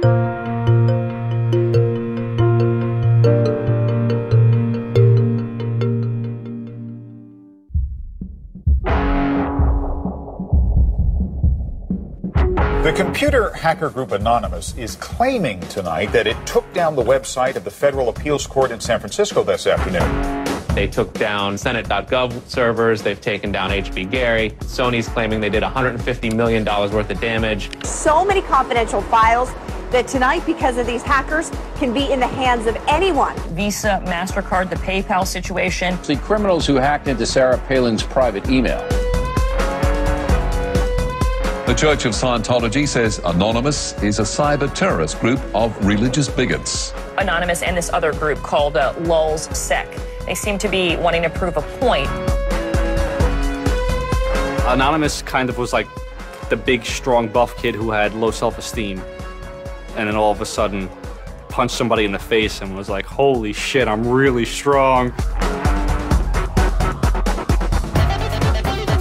The computer hacker group Anonymous is claiming tonight that it took down the website of the Federal Appeals Court in San Francisco this afternoon. They took down Senate.gov servers. They've taken down HB Gary. Sony's claiming they did $150 million worth of damage. So many confidential files that tonight, because of these hackers, can be in the hands of anyone. Visa, MasterCard, the PayPal situation. The criminals who hacked into Sarah Palin's private email. The Church of Scientology says Anonymous is a cyber terrorist group of religious bigots. Anonymous and this other group called Lulz Sec. They seem to be wanting to prove a point. Anonymous kind of was like the big, strong, buff kid who had low self-esteem. And then all of a sudden punched somebody in the face and was like, holy shit, I'm really strong.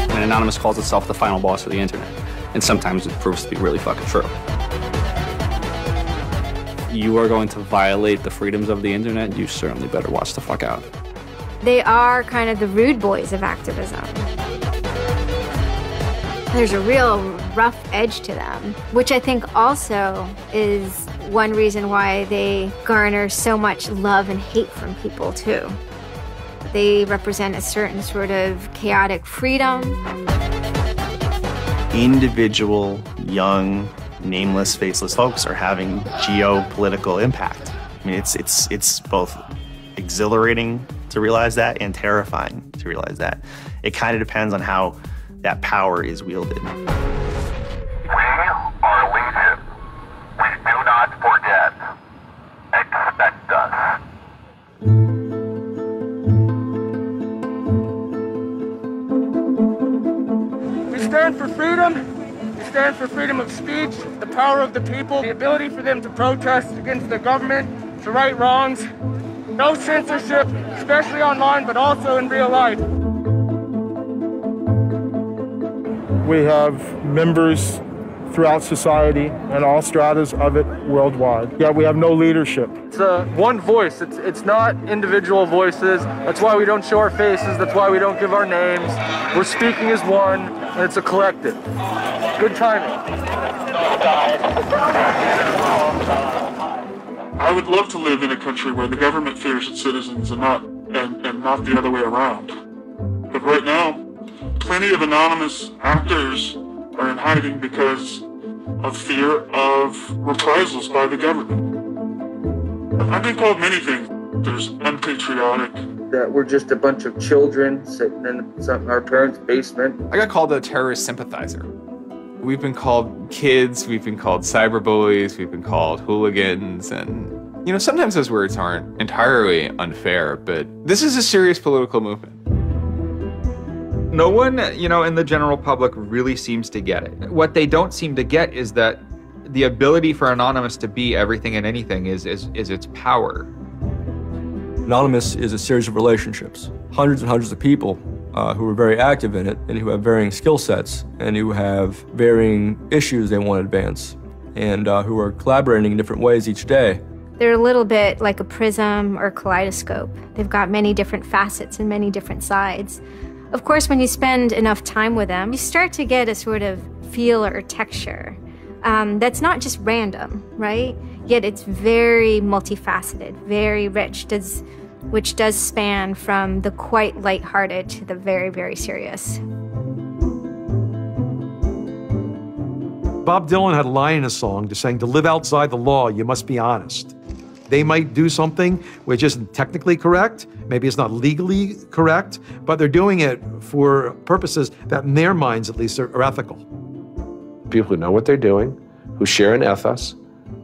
And Anonymous calls itself the final boss of the internet. And sometimes it proves to be really fucking true. You are going to violate the freedoms of the internet, you certainly better watch the fuck out. They are kind of the rude boys of activism. There's a real rough edge to them, which I think also is one reason why they garner so much love and hate from people, too. They represent a certain sort of chaotic freedom. Individual, young, nameless, faceless folks are having geopolitical impact. I mean, it's both exhilarating to realize that and terrifying to realize that. It kind of depends on how that power is wielded. We are legion. We do not forget. Expect us. We stand for freedom. We stand for freedom of speech, the power of the people, the ability for them to protest against the government, to right wrongs. No censorship, especially online, but also in real life. We have members throughout society and all stratas of it worldwide. Yet we have no leadership. It's one voice. It's not individual voices. That's why we don't show our faces. That's why we don't give our names. We're speaking as one, and it's a collective. Good timing. I would love to live in a country where the government fears its citizens and not the other way around. But right now, plenty of anonymous actors are in hiding because of fear of reprisals by the government. I've been called many things. There's unpatriotic. That we're just a bunch of children sitting in our parents' basement. I got called a terrorist sympathizer. We've been called kids, we've been called cyberbullies, we've been called hooligans, and you know, sometimes those words aren't entirely unfair, but this is a serious political movement. No one, in the general public really seems to get it. What they don't seem to get is that the ability for Anonymous to be everything and anything is its power. Anonymous is a series of relationships, hundreds and hundreds of people who are very active in it and who have varying skill sets and who have varying issues they want to advance and who are collaborating in different ways each day. They're a little bit like a prism or kaleidoscope. They've got many different facets and many different sides. Of course, when you spend enough time with them, you start to get a sort of feel or texture that's not just random, right? Yet it's very multifaceted, very rich, which does span from the quite lighthearted to the very, very serious. Bob Dylan had a line in a song just saying, to live outside the law, you must be honest. They might do something which isn't technically correct, maybe it's not legally correct, but they're doing it for purposes that in their minds at least are ethical. People who know what they're doing, who share an ethos,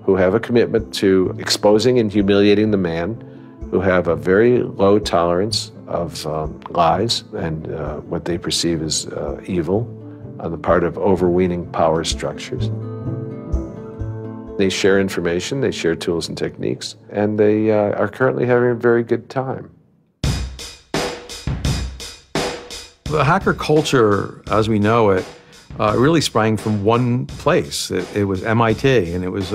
who have a commitment to exposing and humiliating the man, who have a very low tolerance of lies and what they perceive as evil on the part of overweening power structures. They share information, they share tools and techniques, and they are currently having a very good time. The hacker culture, as we know it, really sprang from one place. It was MIT, and it was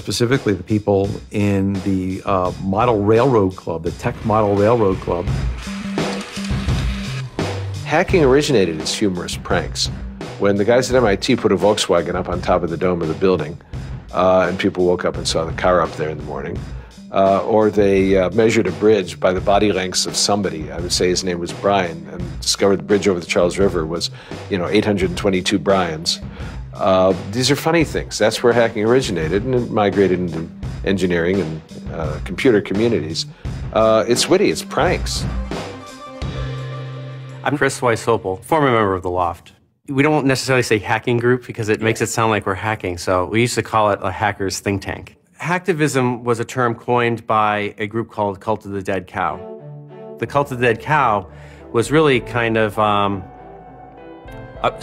specifically the people in the Model Railroad Club, the Tech Model Railroad Club. Hacking originated as humorous pranks. When the guys at MIT put a Volkswagen up on top of the dome of the building, and people woke up and saw the car up there in the morning, or they measured a bridge by the body lengths of somebody. I would say his name was Brian, and discovered the bridge over the Charles River was, 822 Brians. These are funny things. That's where hacking originated, and it migrated into engineering and computer communities. It's witty, it's pranks. I'm Chris Weishopel, former member of the Loft. We don't necessarily say hacking group because it makes it sound like we're hacking, so we used to call it a hackers think tank. Hacktivism was a term coined by a group called Cult of the Dead Cow. The Cult of the Dead Cow was really kind of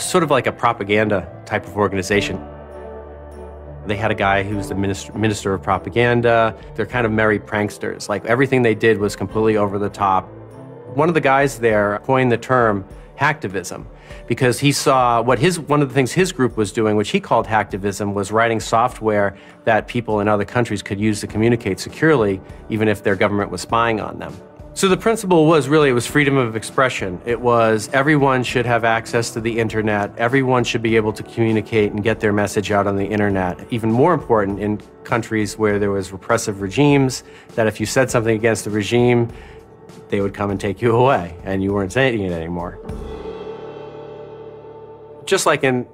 sort of like a propaganda type of organization. They had a guy who's the minister of propaganda. They're kind of merry pranksters. Like everything they did was completely over the top. One of the guys there coined the term hacktivism because he saw one of the things his group was doing, which he called hacktivism, was writing software that people in other countries could use to communicate securely, even if their government was spying on them. So the principle was really, it was freedom of expression. It was everyone should have access to the internet. Everyone should be able to communicate and get their message out on the internet. Even more important in countries where there was repressive regimes, that if you said something against the regime, they would come and take you away, and you weren't saying it anymore. Just like in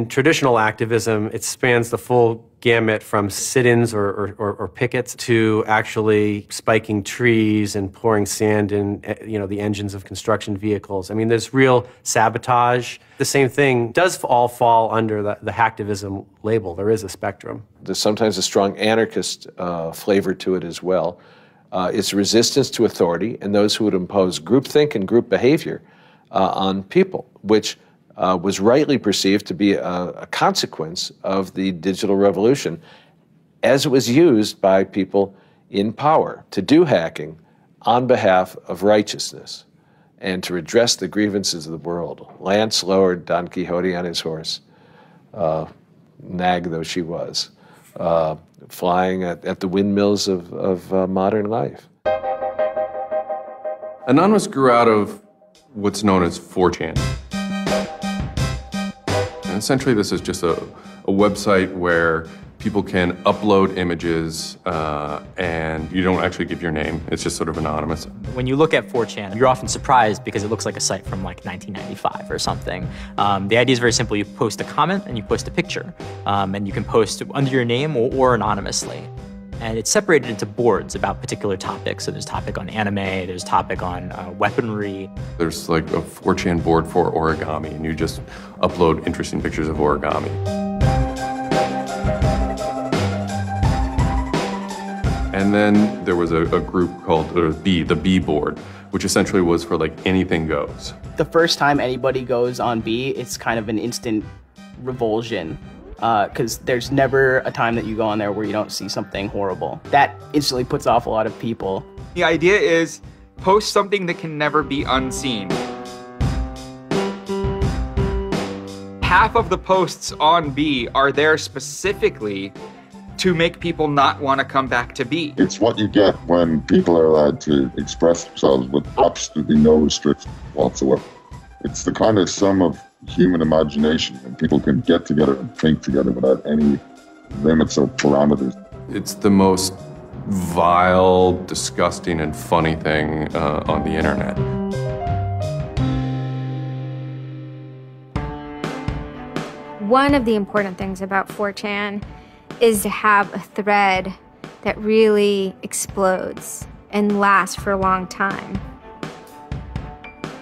traditional activism, it spans the full gamut from sit-ins or pickets to actually spiking trees and pouring sand in the engines of construction vehicles. I mean, there's real sabotage. The same thing does all fall under the hacktivism label. There is a spectrum. There's sometimes a strong anarchist flavor to it as well. It's resistance to authority and those who would impose groupthink and group behavior on people, which was rightly perceived to be a consequence of the digital revolution as it was used by people in power to do hacking on behalf of righteousness and to redress the grievances of the world. Lance lowered Don Quixote on his horse, nag though she was, flying at the windmills of modern life. Anonymous grew out of what's known as 4chan. And essentially, this is just a website where people can upload images and you don't actually give your name. It's just sort of anonymous. When you look at 4chan, you're often surprised because it looks like a site from like 1995 or something. The idea is very simple. You post a comment and you post a picture. And you can post under your name or anonymously. And it's separated into boards about particular topics. So there's topic on anime, there's topic on weaponry. There's like a 4chan board for origami, and you just upload interesting pictures of origami. And then there was a group called the B board, which essentially was for like anything goes. The first time anybody goes on B, it's kind of an instant revulsion. Because there's never a time that you go on there where you don't see something horrible. That instantly puts off a lot of people. The idea is post something that can never be unseen. Half of the posts on B are there specifically to make people not want to come back to B. It's what you get when people are allowed to express themselves with absolutely no restrictions whatsoever. It's the kind of sum of human imagination when people can get together and think together without any limits or parameters. It's the most vile, disgusting, and funny thing on the internet. One of the important things about 4chan is to have a thread that really explodes and lasts for a long time.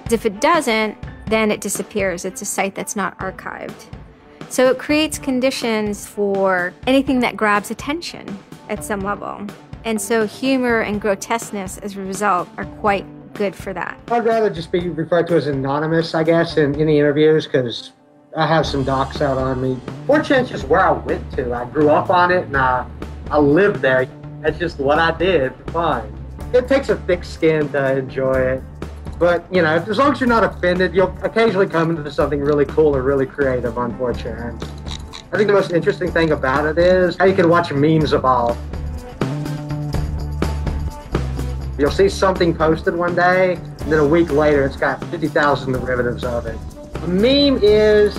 If it doesn't, then it disappears. It's a site that's not archived. So it creates conditions for anything that grabs attention at some level. And so humor and grotesqueness as a result are quite good for that. I'd rather just be referred to as anonymous, I guess, in the interviews, because I have some docs out on me. 4chan's just where I went to. I grew up on it and I lived there. That's just what I did for fun. It takes a thick skin to enjoy it. But, you know, as long as you're not offended, you'll occasionally come into something really cool or really creative on 4chan. I think the most interesting thing about it is how you can watch memes evolve. You'll see something posted one day, and then a week later it's got 50,000 derivatives of it. A meme is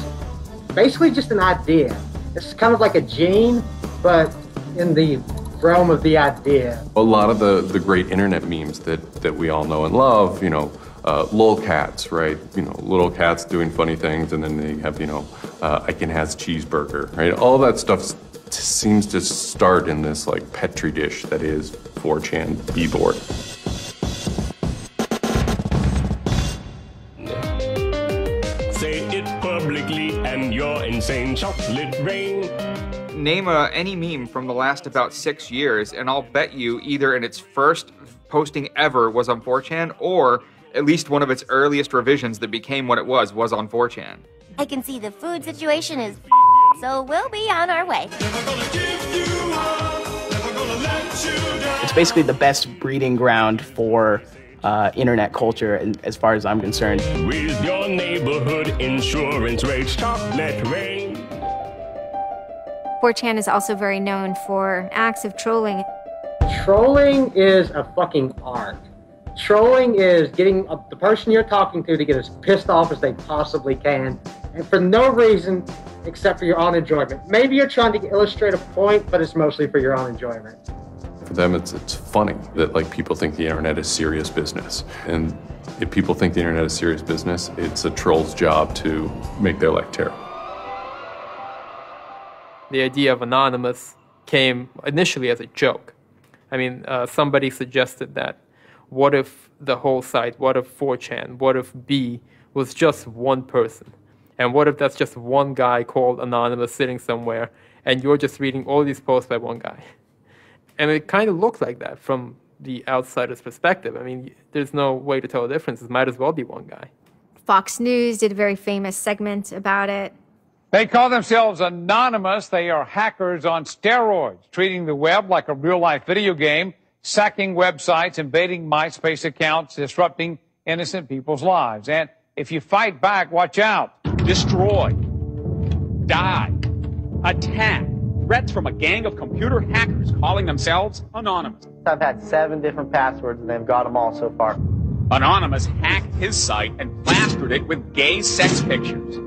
basically just an idea. It's kind of like a gene, but in the realm of the idea. A lot of the great internet memes that we all know and love, you know, lolcats, right? You know, little cats doing funny things, and then they have, you know, Icon has cheeseburger, right? All that stuff seems to start in this like petri dish that is 4chan B-board. Say it publicly and you're insane. Chocolate rain. Name any meme from the last about 6 years, and I'll bet you either in its first posting ever was on 4chan, or at least one of its earliest revisions that became what it was on 4chan. I can see the food situation is so we'll be on our way. It's basically the best breeding ground for internet culture, and as far as I'm concerned. With your neighborhood insurance rates, chocolate rain. 4chan is also very known for acts of trolling. Trolling is a fucking art. Trolling is getting the person you're talking to get as pissed off as they possibly can, and for no reason except for your own enjoyment. Maybe you're trying to illustrate a point, but it's mostly for your own enjoyment. For them, it's funny that like people think the internet is serious business. And if people think the internet is serious business, it's a troll's job to make their life terrible. The idea of anonymous came initially as a joke. I mean, somebody suggested that what if the whole site, what if 4chan, what if B was just one person? And what if that's just one guy called Anonymous sitting somewhere and you're just reading all these posts by one guy? And it kind of looked like that from the outsider's perspective. I mean, there's no way to tell the difference. It might as well be one guy. Fox News did a very famous segment about it. They call themselves Anonymous. They are hackers on steroids, treating the web like a real-life video game, sacking websites, invading MySpace accounts, disrupting innocent people's lives. And if you fight back, watch out. Destroy. Die. Attack. Threats from a gang of computer hackers calling themselves Anonymous. I've had 7 different passwords and they've got them all so far. Anonymous hacked his site and plastered it with gay sex pictures.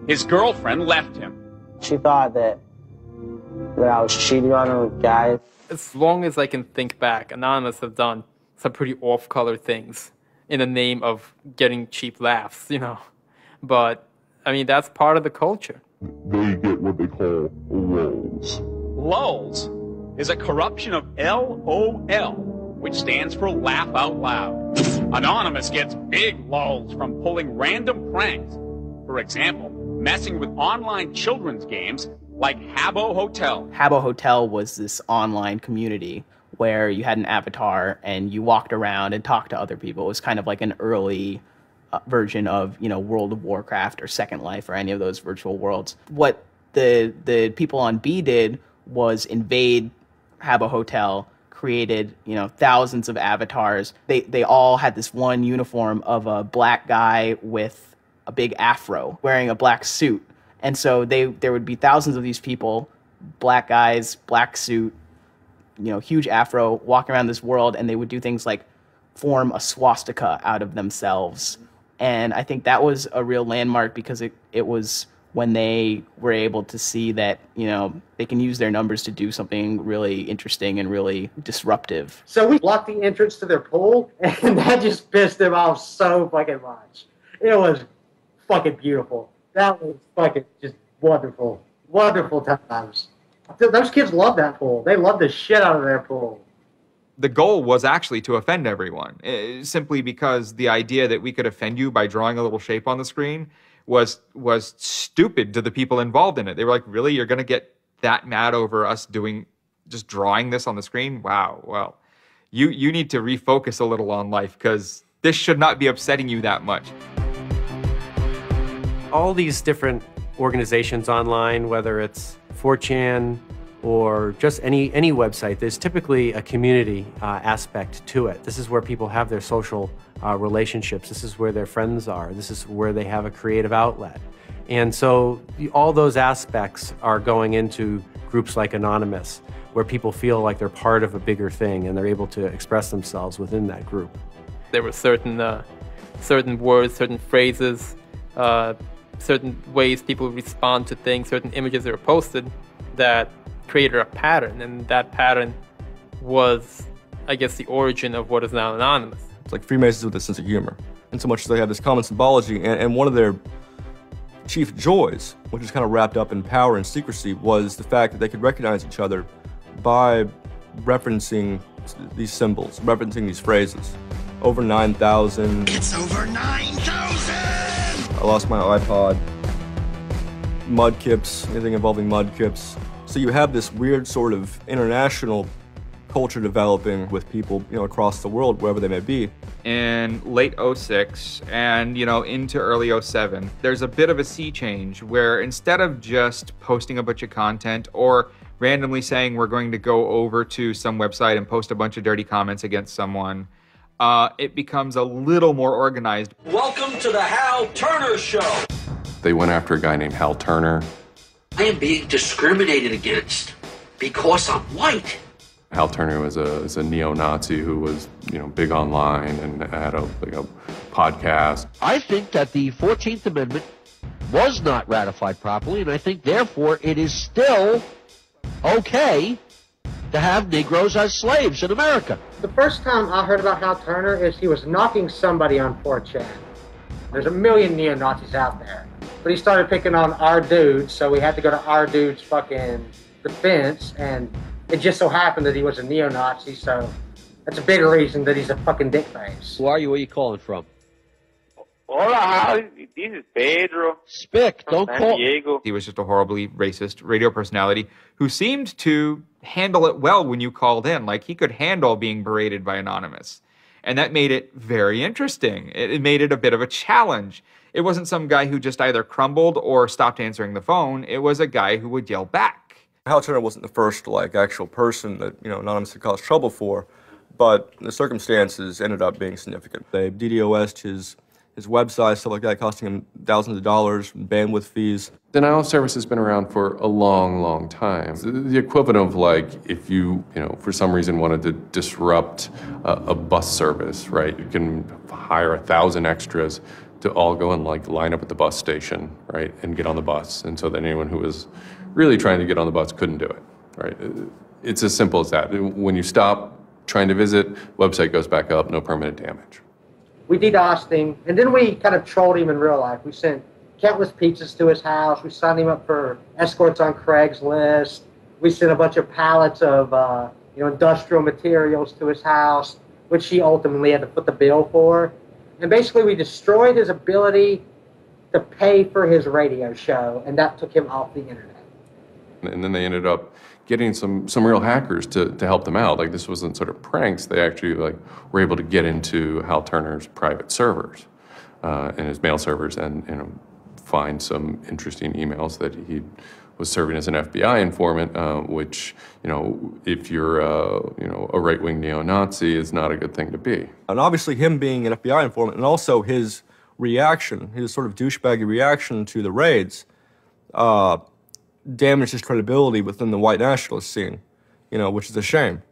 His girlfriend left him. She thought that I was cheating on her with guys. As long as I can think back, Anonymous have done some pretty off-color things in the name of getting cheap laughs, you know. But, I mean, that's part of the culture. They get what they call lulz. Lulz is a corruption of LOL, which stands for laugh out loud. Anonymous gets big lulz from pulling random pranks. For example, messing with online children's games like Habbo Hotel. Habbo Hotel was this online community where you had an avatar and you walked around and talked to other people. It was kind of like an early version of, you know, World of Warcraft or Second Life or any of those virtual worlds. What the people on B did was invade Habbo Hotel, created, you know, thousands of avatars. They all had this one uniform of a black guy with a big afro wearing a black suit. And so there would be thousands of these people, black guys, black suit, you know, huge afro, walking around this world, and they would do things like form a swastika out of themselves. And I think that was a real landmark because it was when they were able to see that, you know, they can use their numbers to do something really interesting and really disruptive. So we blocked the entrance to their pool, and that just pissed them off so fucking much. It was fucking beautiful. That was fucking just wonderful. Wonderful times. Those kids love that pool. They love the shit out of their pool. The goal was actually to offend everyone, simply because the idea that we could offend you by drawing a little shape on the screen was stupid to the people involved in it. They were like, really? You're going to get that mad over us just drawing this on the screen? Wow, well, you need to refocus a little on life because this should not be upsetting you that much. All these different organizations online, whether it's 4chan or just any website, there's typically a community aspect to it. This is where people have their social relationships. This is where their friends are. This is where they have a creative outlet. And so all those aspects are going into groups like Anonymous, where people feel like they're part of a bigger thing and they're able to express themselves within that group. There were certain words, certain phrases, certain ways people respond to things, certain images that were posted that created a pattern, and that pattern was, I guess, the origin of what is now Anonymous. It's like Freemasons with a sense of humor, in so much as they have this common symbology, and one of their chief joys, which is kind of wrapped up in power and secrecy, was the fact that they could recognize each other by referencing these symbols, referencing these phrases. Over 9,000. It's over 9,000! I lost my iPod. Mudkips, anything involving mudkips. So you have this weird sort of international culture developing with people, across the world, wherever they may be. In late 06 and, into early 07, there's a bit of a sea change where instead of just posting a bunch of content or randomly saying we're going to go over to some website and post a bunch of dirty comments against someone, it becomes a little more organized. Welcome to the Hal Turner Show. They went after a guy named Hal Turner. I am being discriminated against because I'm white. Hal Turner was a neo-Nazi who was, big online and had a podcast. I think that the 14th Amendment was not ratified properly, and I think, therefore, it is still okay to have Negroes as slaves in America. The first time I heard about Hal Turner is he was knocking somebody on 4chan. There's a million neo-Nazis out there. But he started picking on our dude, so we had to go to our dude's fucking defense, and it just so happened that he was a neo-Nazi, so that's a bigger reason that he's a fucking dickface. Who are you? Where are you calling from? Hola, this is Pedro. Spick, don't call. Diego. He was just a horribly racist radio personality who seemed to handle it well when you called in. Like, he could handle being berated by Anonymous. And that made it very interesting. It made it a bit of a challenge. It wasn't some guy who just either crumbled or stopped answering the phone. It was a guy who would yell back. Hal Turner wasn't the first, actual person that, Anonymous had caused trouble for, but the circumstances ended up being significant. They DDoS'd his website, stuff like that, costing him thousands of dollars, bandwidth fees. Denial of service has been around for a long, long time. The equivalent of if you, for some reason wanted to disrupt a bus service, right? You can hire 1,000 extras to all go and line up at the bus station, right? And get on the bus. And so that anyone who was really trying to get on the bus couldn't do it, right? It's as simple as that. When you stop trying to visit, website goes back up, no permanent damage. We DDoSed him, and then we kind of trolled him in real life. We sent countless pizzas to his house. We signed him up for escorts on Craigslist. We sent a bunch of pallets of industrial materials to his house, which he ultimately had to foot the bill for. And basically, we destroyed his ability to pay for his radio show, and that took him off the internet. And then they ended up getting some real hackers to help them out. This wasn't sort of pranks. They actually were able to get into Hal Turner's private servers and his mail servers and find some interesting emails that he was serving as an FBI informant, which, if you're a right-wing neo-Nazi, is not a good thing to be. And obviously him being an FBI informant and also his reaction, his sort of douchebaggy reaction to the raids, damaged his credibility within the white nationalist scene, which is a shame.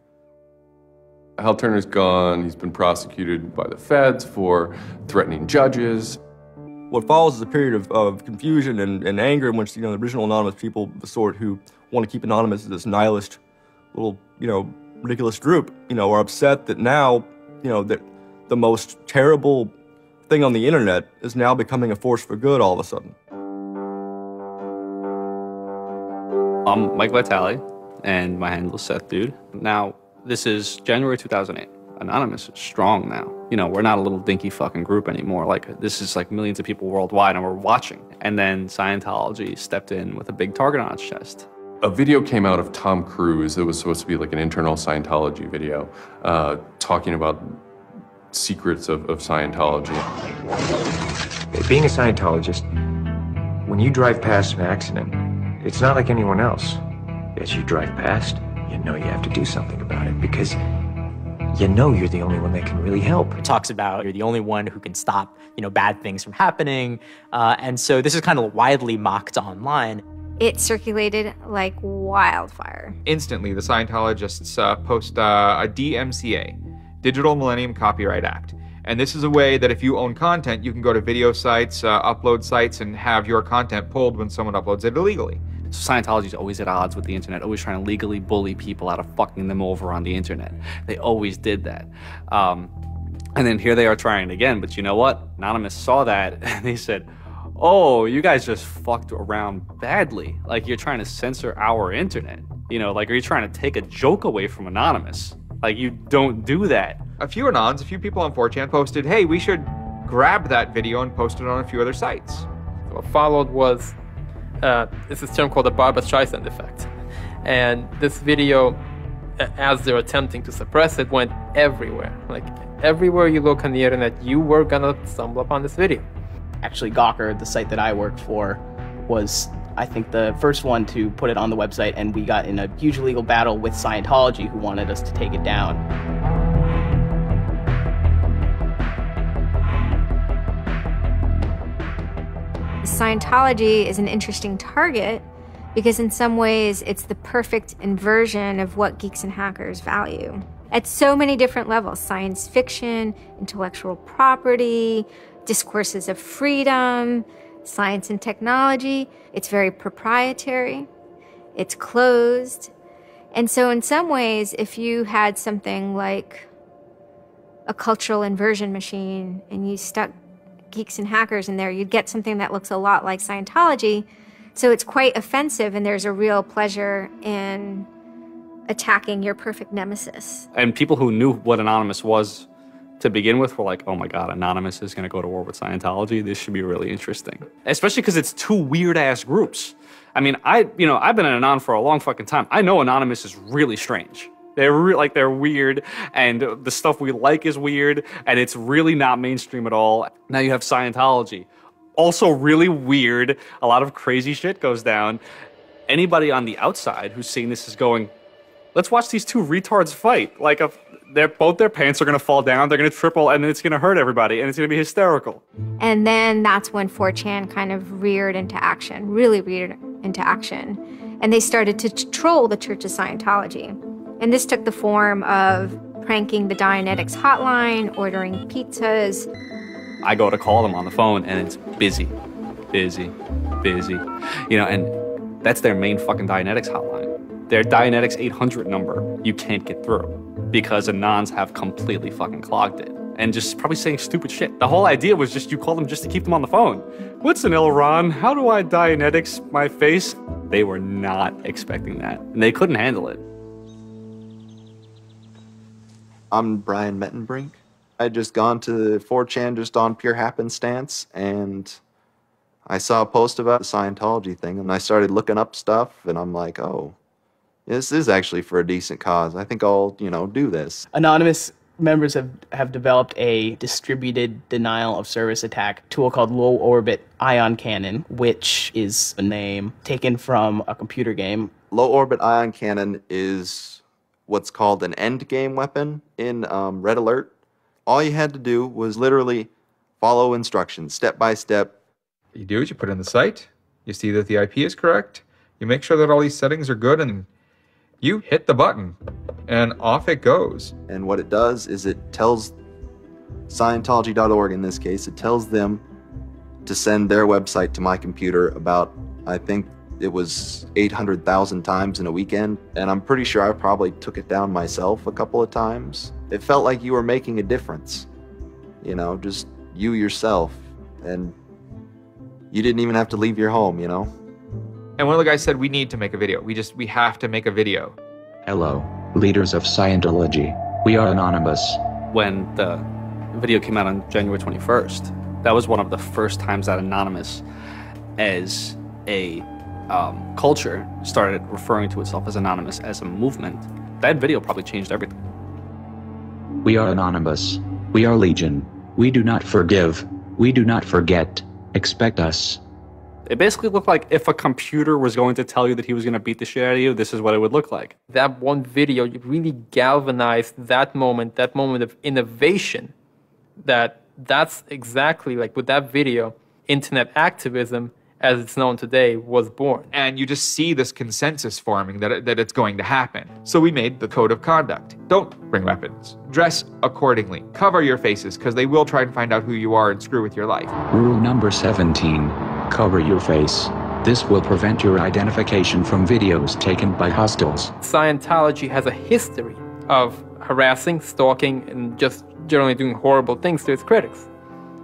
Hal Turner's gone. He's been prosecuted by the feds for threatening judges. What follows is a period of confusion and anger in which, the original Anonymous people, the sort who want to keep Anonymous as this nihilist little, ridiculous group, are upset that now, that the most terrible thing on the internet is now becoming a force for good all of a sudden. I'm Mike Vitale, and my handle is Seth Dude. Now, this is January 2008. Anonymous is strong now. We're not a little dinky fucking group anymore. This is millions of people worldwide, and we're watching. And then Scientology stepped in with a big target on its chest. A video came out of Tom Cruise. It was supposed to be an internal Scientology video, talking about secrets of Scientology. Being a Scientologist, when you drive past an accident, it's not like anyone else. As you drive past, you know you have to do something about it because you know you're the only one that can really help. It talks about you're the only one who can stop, bad things from happening. And so this is kind of widely mocked online. It circulated like wildfire. Instantly, the Scientologists post a DMCA, Digital Millennium Copyright Act. And this is a way that if you own content, you can go to video sites, upload sites, and have your content pulled when someone uploads it illegally. Scientology's always at odds with the internet, always trying to legally bully people out of fucking them over on the internet. They always did that. And then here they are trying it again, but you know what? Anonymous saw that and they said, oh, you guys just fucked around badly. Like, you're trying to censor our internet. Like, are you trying to take a joke away from Anonymous? Like, you don't do that. A few people on 4chan posted, hey, we should grab that video and post it on a few other sites. What followed was, it's this term called the Barbra Streisand effect. And this video, as they're attempting to suppress it, went everywhere. Like, everywhere you look on the internet, you were gonna stumble upon this video. Actually, Gawker, the site that I work for, was, I think, the first one to put it on the website, and we got in a huge legal battle with Scientology, who wanted us to take it down. Scientology is an interesting target because in some ways it's the perfect inversion of what geeks and hackers value. At so many different levels: science fiction, intellectual property, discourses of freedom, science and technology. It's very proprietary, it's closed. And so in some ways, if you had something like a cultural inversion machine and you stuck geeks and hackers in there, you'd get something that looks a lot like Scientology. So it's quite offensive, and there's a real pleasure in attacking your perfect nemesis. And people who knew what Anonymous was to begin with were like, oh my God, Anonymous is going to go to war with Scientology. This should be really interesting. Especially because it's two weird-ass groups. I mean, I've been an Anon for a long fucking time. I know Anonymous is really strange. They're weird, and the stuff we like is weird, and it's really not mainstream at all. Now you have Scientology. Also really weird. A lot of crazy shit goes down. Anybody on the outside who's seeing this is going, let's watch these two retards fight. Like, both their pants are going to fall down, they're going to triple, and it's going to hurt everybody, and it's going to be hysterical. And then that's when 4chan kind of reared into action, really reared into action. And they started to troll the Church of Scientology. And this took the form of pranking the Dianetics hotline, ordering pizzas. I go to call them on the phone, and it's busy. And that's their main fucking Dianetics hotline. Their Dianetics 800 number, you can't get through because Anons have completely fucking clogged it. And just probably saying stupid shit. The whole idea was just you call them just to keep them on the phone. What's an Elron? How do I Dianetics my face? They were not expecting that, and they couldn't handle it. I'm Brian Mettenbrink. I had just gone to 4chan just on pure happenstance, and I saw a post about the Scientology thing, and I started looking up stuff, and I'm like, oh, this is actually for a decent cause. I think I'll, do this. Anonymous members have developed a distributed denial of service attack tool called Low Orbit Ion Cannon, which is a name taken from a computer game. Low Orbit Ion Cannon is what's called an endgame weapon in Red Alert. All you had to do was literally follow instructions, step by step. What you do is you put in the site, you see that the IP is correct, you make sure that all these settings are good, and you hit the button, and off it goes. And what it does is it tells Scientology.org, in this case, it tells them to send their website to my computer about, I think, it was 800,000 times in a weekend, and I'm pretty sure I probably took it down myself a couple of times. It felt like you were making a difference, just you yourself, and you didn't even have to leave your home, And one of the guys said, we need to make a video. We have to make a video. Hello, leaders of Scientology. We are Anonymous. When the video came out on January 21st, that was one of the first times that Anonymous, as a culture, started referring to itself as Anonymous as a movement. That video probably changed everything. We are Anonymous. We are Legion. We do not forgive. We do not forget. Expect us. It basically looked like if a computer was going to tell you that he was going to beat the shit out of you, this is what it would look like. That one video really galvanized that moment of innovation. That's exactly like with that video, internet activism, as it's known today, was born. And you just see this consensus forming that it's going to happen. So we made the code of conduct. Don't bring weapons. Dress accordingly. Cover your faces, because they will try and find out who you are and screw with your life. Rule number 17. Cover your face. This will prevent your identification from videos taken by hostiles. Scientology has a history of harassing, stalking, and just generally doing horrible things to its critics.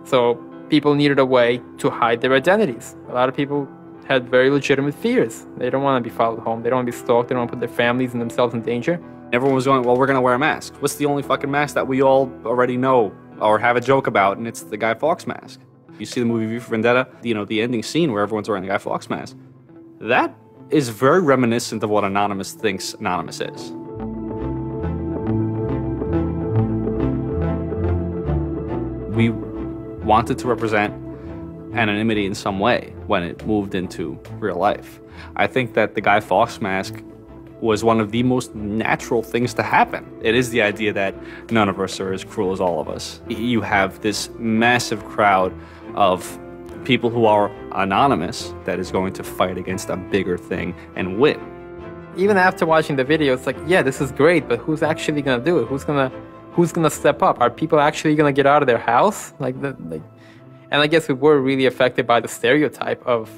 So people needed a way to hide their identities. A lot of people had very legitimate fears. They don't want to be followed home. They don't want to be stalked. They don't want to put their families and themselves in danger. Everyone was going, well, we're going to wear a mask. What's the only fucking mask that we all already know or have a joke about? And it's the Guy Fawkes mask. You see the movie V for Vendetta, the ending scene where everyone's wearing the Guy Fawkes mask. That is very reminiscent of what Anonymous thinks Anonymous is. We wanted to represent anonymity in some way when it moved into real life. I think that the Guy Fawkes mask was one of the most natural things to happen. It is the idea that none of us are as cruel as all of us. You have this massive crowd of people who are anonymous that is going to fight against a bigger thing and win. Even after watching the video, it's like, yeah, this is great, but who's actually gonna do it? Who's gonna step up? Are people actually gonna get out of their house? And I guess we were really affected by the stereotype of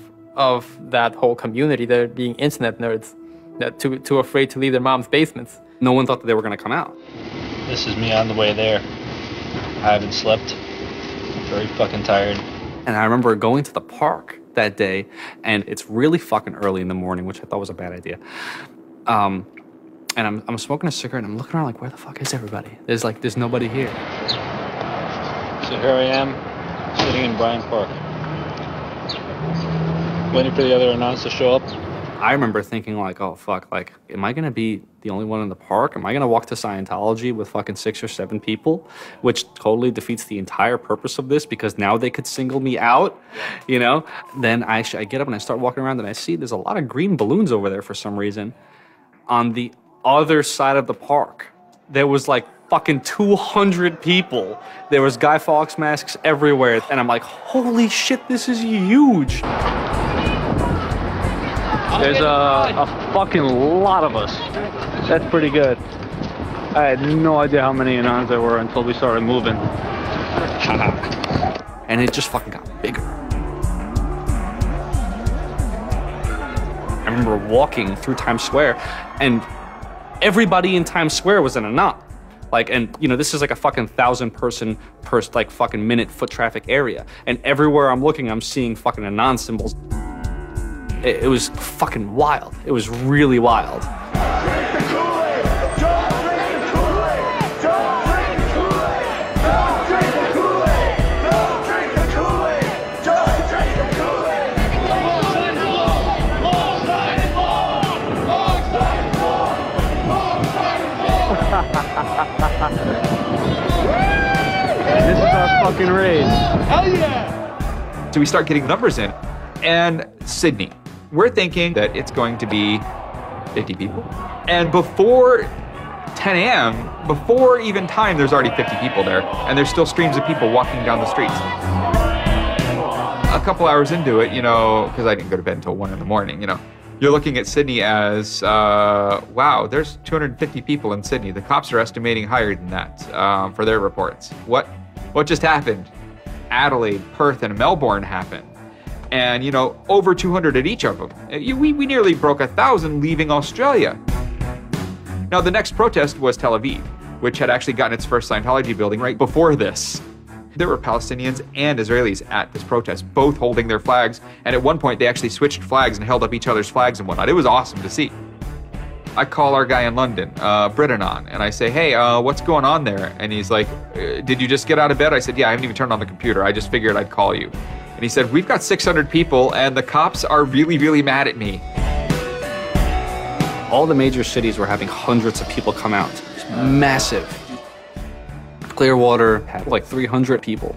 that whole community, they're being internet nerds, that too afraid to leave their mom's basements. No one thought that they were gonna come out. This is me on the way there. I haven't slept. I'm very fucking tired. And I remember going to the park that day, and it's really fucking early in the morning, which I thought was a bad idea. And I'm smoking a cigarette, and I'm looking around like, where the fuck is everybody? There's nobody here. So here I am, sitting in Bryant Park, waiting for the other announce to show up. I remember thinking like, oh fuck, like, am I gonna be the only one in the park? Am I gonna walk to Scientology with fucking 6 or 7 people? Which totally defeats the entire purpose of this, because now they could single me out, you know? Then I get up and I start walking around and I see there's a lot of green balloons over there for some reason. On the other side of the park, there was like fucking 200 people. There was Guy Fawkes masks everywhere. And I'm like, holy shit, this is huge. There's a fucking lot of us. That's pretty good. I had no idea how many Anons there were until we started moving. And it just fucking got bigger. I remember walking through Times Square, and everybody in Times Square was an Anon. This is like a fucking 1,000 person per like fucking minute foot traffic area. And everywhere I'm looking, I'm seeing fucking Anon symbols. It was fucking wild. It was really wild. This is our fucking raid. Hell yeah! So we start getting numbers in. And Sydney. We're thinking that it's going to be 50 people. And before 10 a.m., before even time, there's already 50 people there. And there's still streams of people walking down the streets. A couple hours into it, because I didn't go to bed until 1 in the morning, you're looking at Sydney as, wow, there's 250 people in Sydney. The cops are estimating higher than that for their reports. What just happened? Adelaide, Perth, and Melbourne happened. And, over 200 at each of them. We nearly broke 1,000 leaving Australia. Now, the next protest was Tel Aviv, which had actually gotten its first Scientology building right before this. There were Palestinians and Israelis at this protest, both holding their flags. And at one point, they actually switched flags and held up each other's flags and whatnot. It was awesome to see. I call our guy in London, Britanon, and I say, hey, what's going on there? And he's like, did you just get out of bed? I said, yeah, I haven't even turned on the computer. I just figured I'd call you. And he said, we've got 600 people and the cops are really, really mad at me. All the major cities were having hundreds of people come out. It's massive. Clearwater had like 300 people.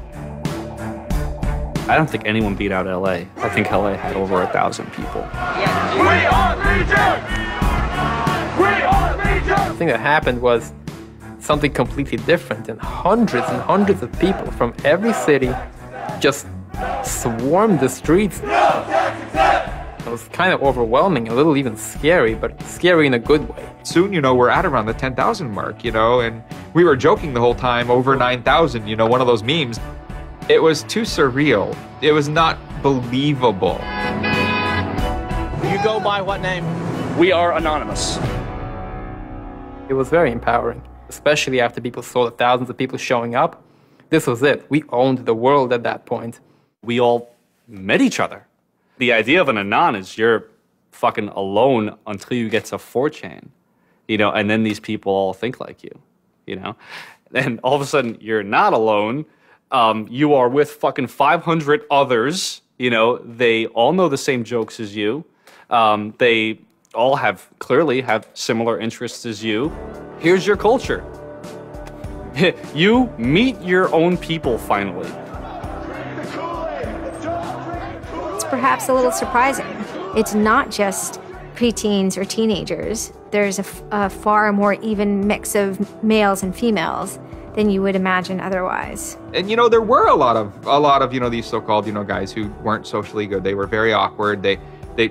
I don't think anyone beat out LA. I think LA had over 1,000 people. We are Legion! We are Legion! The thing that happened was something completely different, and hundreds of people from every city just swarmed the streets. It was kind of overwhelming, a little even scary, but scary in a good way. Soon, we're at around the 10,000 mark, and we were joking the whole time, over 9,000, one of those memes. It was too surreal. It was not believable. You go by what name? We are Anonymous. It was very empowering, especially after people saw the thousands of people showing up. This was it. We owned the world at that point. We all met each other. The idea of an Anon is you're fucking alone until you get to 4chan, and then these people all think like you, And all of a sudden, you're not alone. You are with fucking 500 others, They all know the same jokes as you. They all clearly have similar interests as you. Here's your culture. You meet your own people finally. It's perhaps a little surprising. It's not just preteens or teenagers. There's a far more even mix of males and females than you would imagine otherwise. And there were a lot of these so-called guys who weren't socially good. They were very awkward. They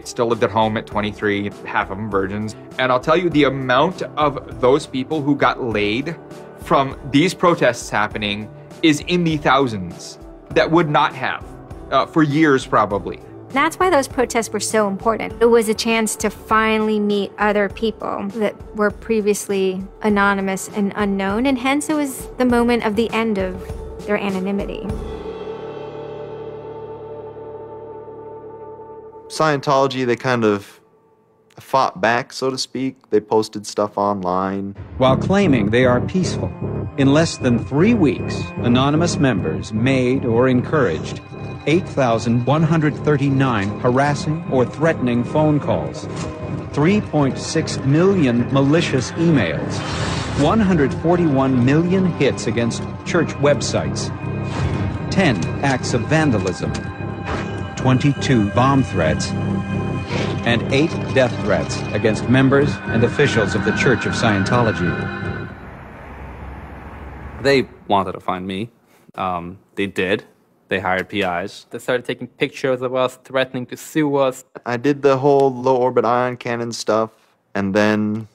still lived at home at 23, half of them virgins. And I'll tell you, the amount of those people who got laid from these protests happening is in the thousands that would not have for years probably. That's why those protests were so important. It was a chance to finally meet other people that were previously anonymous and unknown, and hence it was the moment of the end of their anonymity. Scientology, they kind of fought back, so to speak. They posted stuff online. While claiming they are peaceful, in less than 3 weeks, anonymous members made or encouraged 8,139 harassing or threatening phone calls, 3.6 million malicious emails, 141 million hits against church websites, 10 acts of vandalism, 22 bomb threats, and 8 death threats against members and officials of the Church of Scientology. They wanted to find me. They did. They hired PIs. They started taking pictures of us, threatening to sue us. I did the whole low orbit ion cannon stuff, and then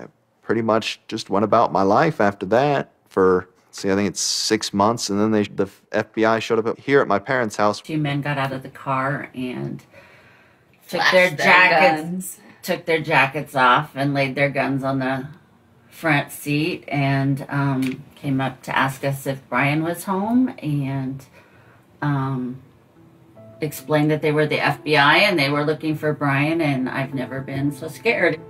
I pretty much just went about my life after that for, I think it's 6 months, and then the FBI showed up here at my parents' house. 2 men got out of the car and took Flashed their jackets off and laid their guns on the front seat and came up to ask us if Brian was home and explained that they were the FBI and they were looking for Brian, and I've never been so scared.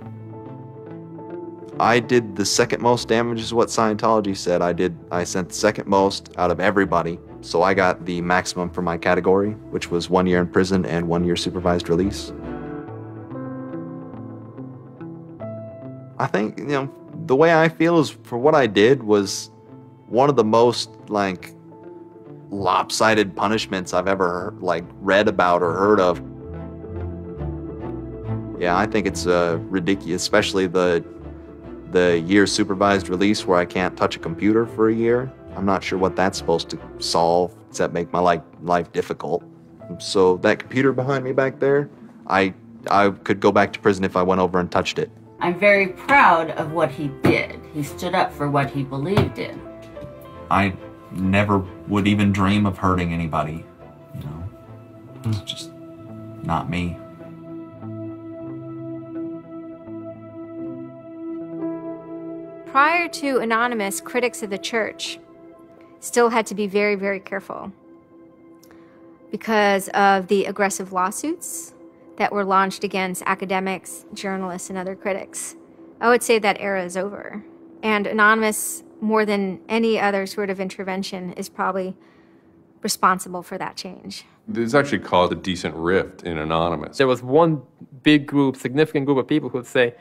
I did the second most damage is what Scientology said. I sent the second most out of everybody. So I got the maximum for my category, which was 1 year in prison and 1 year supervised release. I think, the way I feel is for what I did was one of the most lopsided punishments I've ever read about or heard of. Yeah, I think it's ridiculous, especially the year supervised release where I can't touch a computer for a year. I'm not sure what that's supposed to solve except make my life difficult. So that computer behind me back there, I could go back to prison if I went over and touched it. I'm very proud of what he did. He stood up for what he believed in. I never would even dream of hurting anybody, It's just not me. Prior to Anonymous, critics of the church still had to be very, very careful because of the aggressive lawsuits that were launched against academics, journalists, and other critics. I would say that era is over. And Anonymous, more than any other sort of intervention, is probably responsible for that change. This actually caused a decent rift in Anonymous. There was one big group, significant group of people who would say,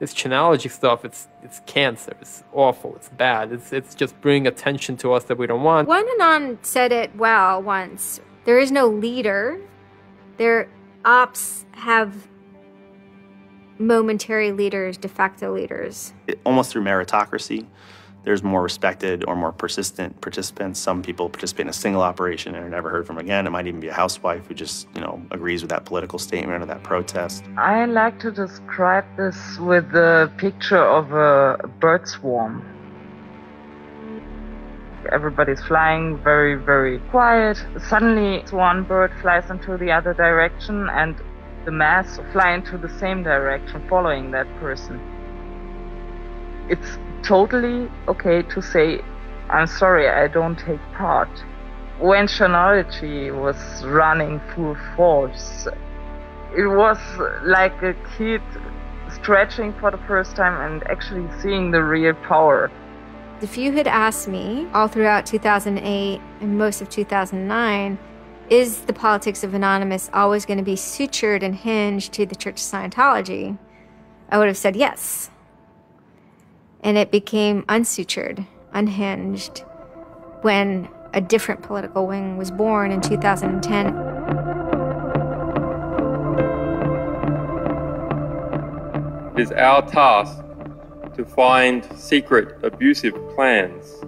this Chanology stuff, it's cancer, it's awful, it's bad, it's just bringing attention to us that we don't want. One Anon said it well once. There is no leader. Their ops have momentary leaders, de facto leaders. Almost through meritocracy, there's more respected or more persistent participants. Some people participate in a single operation and are never heard from again. It might even be a housewife who just, agrees with that political statement or that protest. I like to describe this with the picture of a bird swarm. Everybody's flying very, very quiet. Suddenly, one bird flies into the other direction and the mass fly into the same direction, following that person. It's totally okay to say, I'm sorry, I don't take part. When Chronology was running full force, it was like a kid stretching for the first time and actually seeing the real power. If you had asked me all throughout 2008 and most of 2009, is the politics of Anonymous always going to be sutured and hinged to the Church of Scientology? I would have said yes. And it became unsutured, unhinged, when a different political wing was born in 2010. It is our task to find secret, abusive plans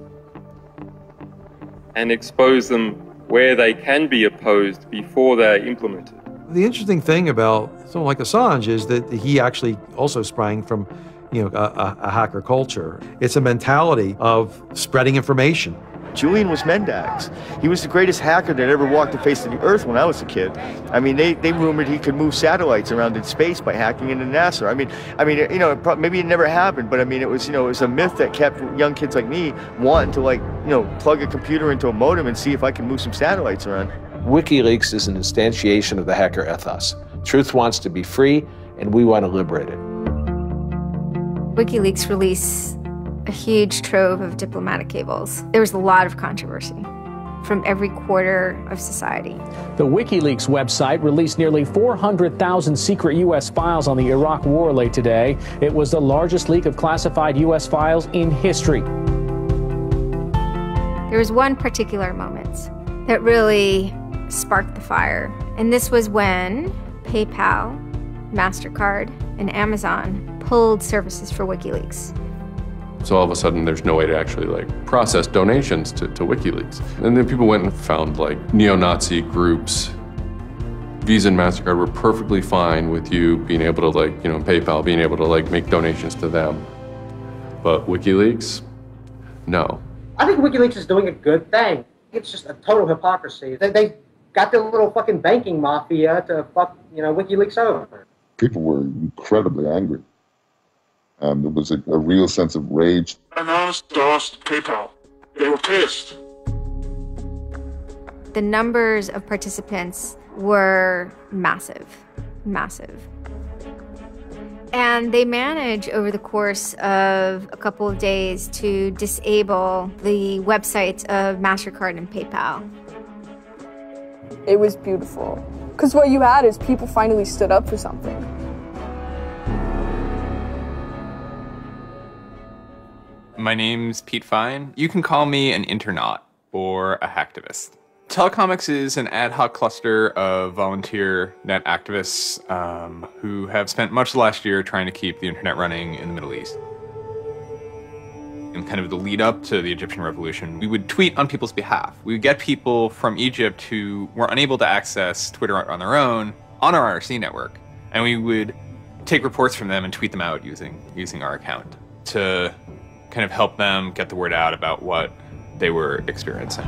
and expose them where they can be opposed before they're implemented. The interesting thing about someone like Assange is that he actually also sprang from, a hacker culture. It's a mentality of spreading information. Julian was Mendax. He was the greatest hacker that ever walked the face of the earth when I was a kid. I mean, they rumored he could move satellites around in space by hacking into NASA. Maybe it never happened, but it was a myth that kept young kids like me wanting to plug a computer into a modem and see if I can move some satellites around. WikiLeaks is an instantiation of the hacker ethos. Truth wants to be free, and we want to liberate it. WikiLeaks released a huge trove of diplomatic cables. There was a lot of controversy from every quarter of society. The WikiLeaks website released nearly 400,000 secret U.S. files on the Iraq War late today. It was the largest leak of classified U.S. files in history. There was one particular moment that really sparked the fire, and this was when PayPal, MasterCard, and Amazon pulled services for WikiLeaks. So all of a sudden, there's no way to actually process donations to WikiLeaks. And then people went and found neo-Nazi groups. Visa and MasterCard were perfectly fine with you being able to PayPal being able to make donations to them. But WikiLeaks, no. I think WikiLeaks is doing a good thing. It's just a total hypocrisy. They got their little fucking banking mafia to fuck, WikiLeaks over. People were incredibly angry. There was a real sense of rage. Anonymous DOSed PayPal. They were pissed. The numbers of participants were massive, massive. And they managed over the course of a couple of days to disable the websites of MasterCard and PayPal. It was beautiful. Because what you had is people finally stood up for something. My name's Pete Fine. You can call me an internaut or a hacktivist. Telecomics is an ad hoc cluster of volunteer net activists who have spent much of the last year trying to keep the internet running in the Middle East. In kind of the lead up to the Egyptian revolution, we would tweet on people's behalf. We would get people from Egypt who were unable to access Twitter on their own on our IRC network, and we would take reports from them and tweet them out using our account to kind of help them get the word out about what they were experiencing.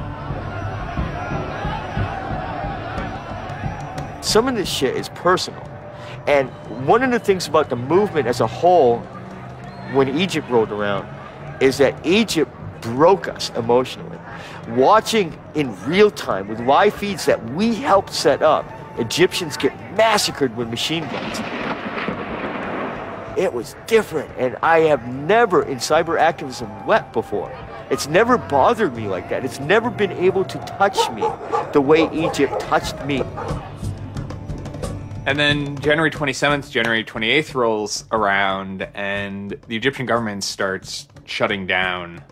Some of this shit is personal. And one of the things about the movement as a whole, when Egypt rolled around, is that Egypt broke us emotionally. Watching in real time with live feeds that we helped set up, Egyptians get massacred with machine guns. It was different, and I have never in cyber activism wept before. It's never bothered me like that. It's never been able to touch me the way Egypt touched me. And then January 27th, January 28th rolls around, and the Egyptian government starts shutting down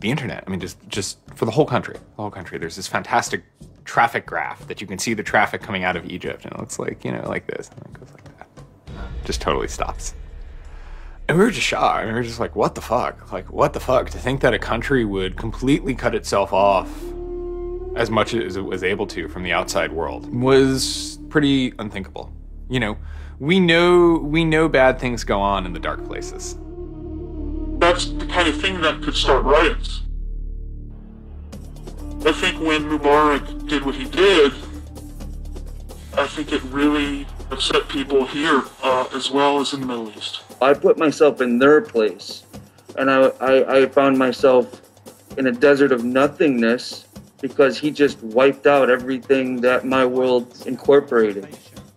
the internet. I mean, just for the whole country. The whole country. There's this fantastic traffic graph that you can see the traffic coming out of Egypt, and it looks like, you know, like this, and it goes like that. Just totally stops. And we were just shocked. I mean, we were just like, what the fuck? Like, what the fuck? To think that a country would completely cut itself off as much as it was able to from the outside world was pretty unthinkable. You know, we know bad things go on in the dark places. That's the kind of thing that could start riots. I think when Mubarak did what he did, I think it really upset people here as well as in the Middle East. I put myself in their place, and I found myself in a desert of nothingness because he just wiped out everything that my world incorporated.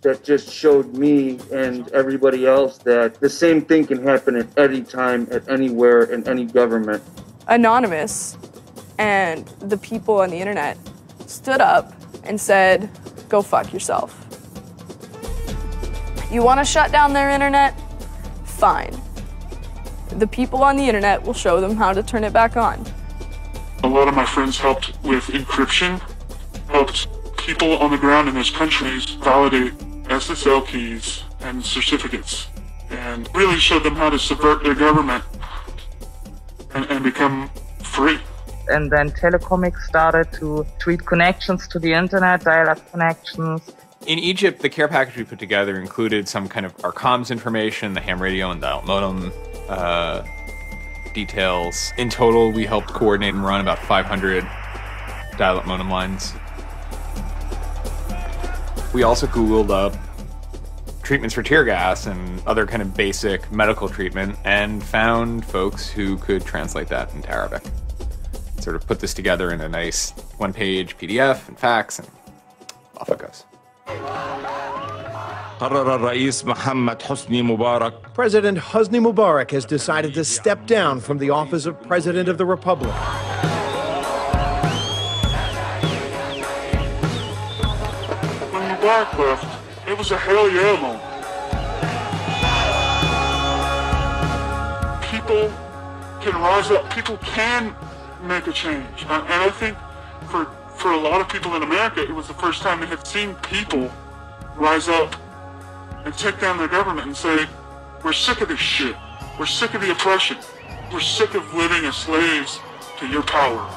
That just showed me and everybody else that the same thing can happen at any time, at anywhere, in any government. Anonymous and the people on the internet stood up and said, go fuck yourself. You want to shut down their internet? Fine. The people on the internet will show them how to turn it back on. A lot of my friends helped with encryption, helped people on the ground in those countries validate SSL keys and certificates, and really showed them how to subvert their government and become free. And then Telecomics started to tweet connections to the internet, dial-up connections. In Egypt, the care package we put together included some kind of our comms information, the ham radio and dial modem details. In total, we helped coordinate and run about 500 dial-up modem lines. We also Googled up treatments for tear gas and other kind of basic medical treatment and found folks who could translate that into Arabic. Sort of put this together in a nice one-page PDF and fax, and off it goes. President Hosni Mubarak has decided to step down from the office of President of the Republic. When Mubarak left, it was a hell yeah moment. People can rise up. People can make a change. And I think for a lot of people in America, it was the first time they had seen people rise up and take down their government and say, we're sick of this shit. We're sick of the oppression. We're sick of living as slaves to your power.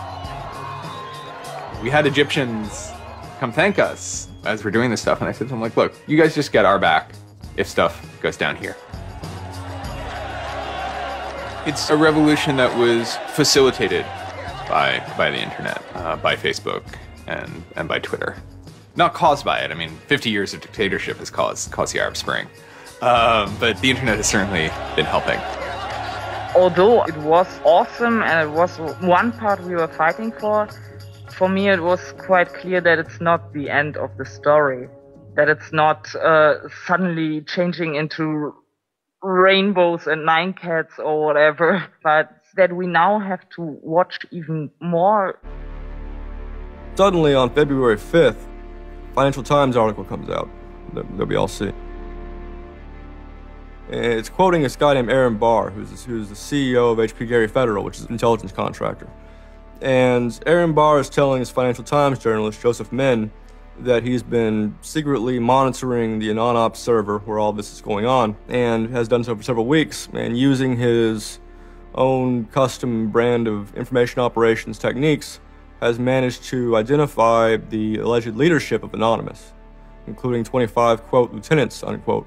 We had Egyptians come thank us as we're doing this stuff, and I said to them, like, look, you guys just get our back if stuff goes down here. It's a revolution that was facilitated by the internet, by Facebook and by Twitter. Not caused by it. I mean, 50 years of dictatorship has caused the Arab Spring. But the internet has certainly been helping. Although it was awesome and it was one part we were fighting for me it was quite clear that it's not the end of the story. That it's not suddenly changing into rainbows and nine cats or whatever, but that we now have to watch even more. Suddenly on February 5th, Financial Times article comes out that we all see. It's quoting this guy named Aaron Barr, who's the CEO of HP Gary Federal, which is an intelligence contractor. And Aaron Barr is telling his Financial Times journalist, Joseph Min, that he's been secretly monitoring the AnonOps server where all this is going on, and has done so for several weeks, and using his own custom brand of information operations techniques, has managed to identify the alleged leadership of Anonymous, including 25, quote, lieutenants, unquote,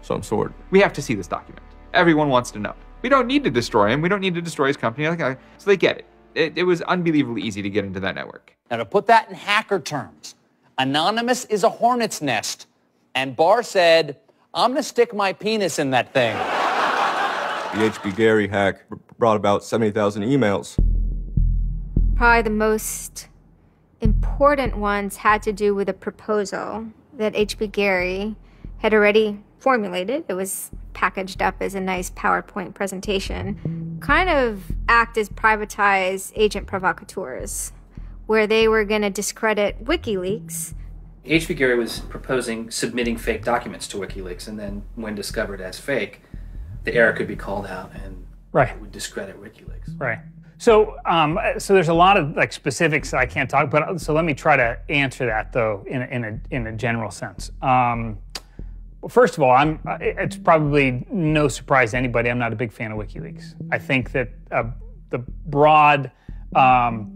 some sort. We have to see this document. Everyone wants to know. We don't need to destroy him. We don't need to destroy his company. So they get it. It was unbelievably easy to get into that network. Now, to put that in hacker terms, Anonymous is a hornet's nest. And Barr said, I'm going to stick my penis in that thing. The HP Gary hack brought about 70,000 emails. Probably the most important ones had to do with a proposal that HP Gary had already formulated. It was packaged up as a nice PowerPoint presentation. Kind of act as privatized agent provocateurs, where they were going to discredit WikiLeaks. HP Gary was proposing submitting fake documents to WikiLeaks, and then when discovered as fake, the error could be called out and it would discredit WikiLeaks. Right. So there's a lot of like specifics that I can't talk about. So let me try to answer that though in a general sense. First of all, it's probably no surprise to anybody. I'm not a big fan of WikiLeaks. I think that the broad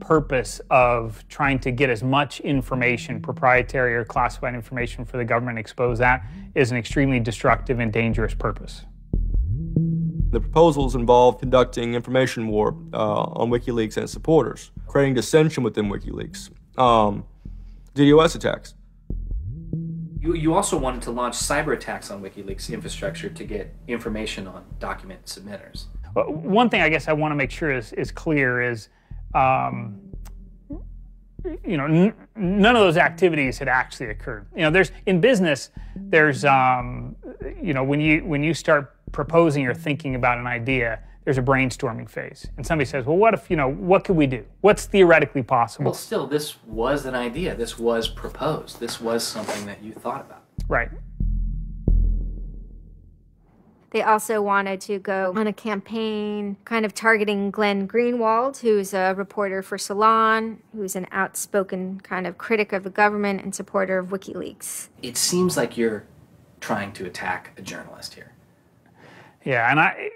purpose of trying to get as much information, proprietary or classified information for the government, expose that, is an extremely destructive and dangerous purpose. The proposals involve conducting information war on WikiLeaks and its supporters, creating dissension within WikiLeaks, DDoS attacks. You also wanted to launch cyber attacks on WikiLeaks infrastructure to get information on document submitters. One thing I guess I want to make sure is clear is, you know, none of those activities had actually occurred. You know, in business, there's, you know, when you start proposing or thinking about an idea, there's a brainstorming phase. And somebody says, well, what if, you know, what could we do? What's theoretically possible? Well, still, this was an idea. This was proposed. This was something that you thought about. Right. They also wanted to go on a campaign kind of targeting Glenn Greenwald, who's a reporter for Salon, who's an outspoken kind of critic of the government and supporter of WikiLeaks. It seems like you're trying to attack a journalist here. Yeah, and I